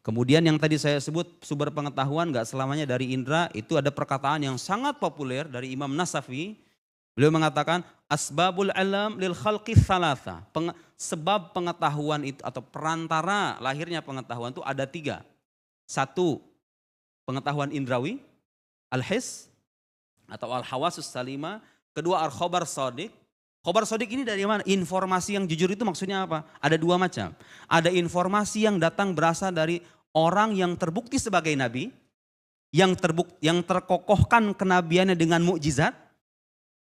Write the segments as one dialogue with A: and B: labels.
A: Kemudian yang tadi saya sebut sumber pengetahuan gak selamanya dari indera, itu ada perkataan yang sangat populer dari Imam Nasafi. Beliau mengatakan asbabul alam lil khalqi thalatha. Sebab pengetahuan itu atau perantara lahirnya pengetahuan itu ada 3. 1, pengetahuan indrawi, al-his atau al-hawasus salima. Kedua, al-khobar sodik. Khobar sodik ini dari mana? Informasi yang jujur itu maksudnya apa? Ada 2 macam. Ada informasi yang datang berasal dari orang yang terbukti sebagai nabi, yang terkokohkan kenabiannya dengan mukjizat.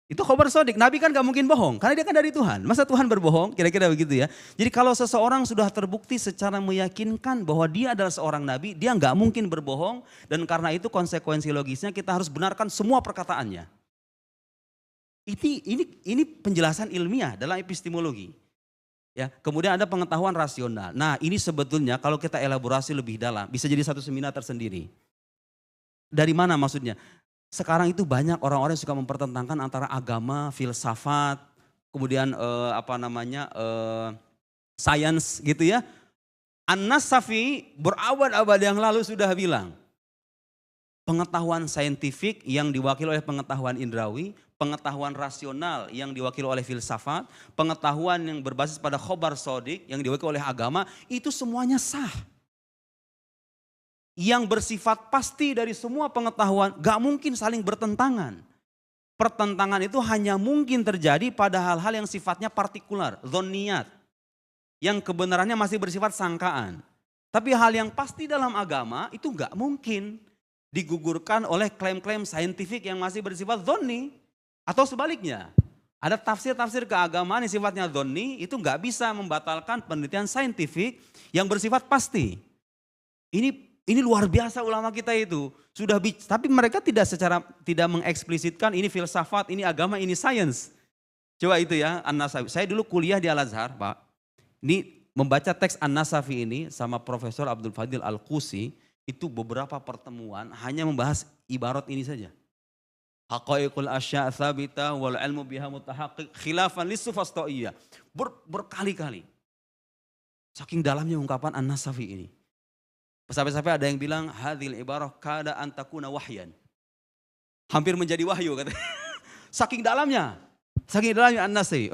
A: Itu khobar sodik. Nabi kan gak mungkin bohong, karena dia kan dari Tuhan. Masa Tuhan berbohong? Kira-kira begitu ya. Jadi kalau seseorang sudah terbukti secara meyakinkan bahwa dia adalah seorang nabi, dia gak mungkin berbohong. Dan karena itu konsekuensi logisnya kita harus benarkan semua perkataannya. Ini penjelasan ilmiah dalam epistemologi. Ya, kemudian ada pengetahuan rasional. Nah, ini sebetulnya kalau kita elaborasi lebih dalam bisa jadi satu seminar tersendiri. Dari mana maksudnya? Sekarang itu banyak orang-orang yang suka mempertentangkan antara agama, filsafat, kemudian sains gitu ya. An-Nasafi berabad-abad yang lalu sudah bilang, pengetahuan saintifik yang diwakili oleh pengetahuan indrawi, pengetahuan rasional yang diwakili oleh filsafat, pengetahuan yang berbasis pada khobar sodik yang diwakili oleh agama, itu semuanya sah. Yang bersifat pasti dari semua pengetahuan gak mungkin saling bertentangan. Pertentangan itu hanya mungkin terjadi pada hal-hal yang sifatnya partikular, dhonniyat, yang kebenarannya masih bersifat sangkaan. Tapi hal yang pasti dalam agama itu gak mungkin digugurkan oleh klaim-klaim saintifik yang masih bersifat dhonni. Atau sebaliknya, ada tafsir-tafsir keagamaan yang sifatnya dhonni itu gak bisa membatalkan penelitian saintifik yang bersifat pasti. Ini luar biasa ulama kita itu. Tapi mereka tidak mengeksplisitkan ini filsafat, ini agama, ini sains. Coba itu ya, An-Nasafi. Saya dulu kuliah di Al-Azhar, Pak. Ini membaca teks An-Nasafi ini sama Profesor Abdul Fadil Al-Qusi, itu beberapa pertemuan hanya membahas ibarat ini saja. Haqaiqul asya' tsabita wal ilmu biha mutahaqqiq khilafan lis-sufastaiyah. Berkali-kali. Saking dalamnya ungkapan An-Nasafi ini. Sampai-sampai ada yang bilang hadhil ibarah kada an takuna wahyan. Hampir menjadi wahyu katanya. Saking dalamnya An-Nasafi.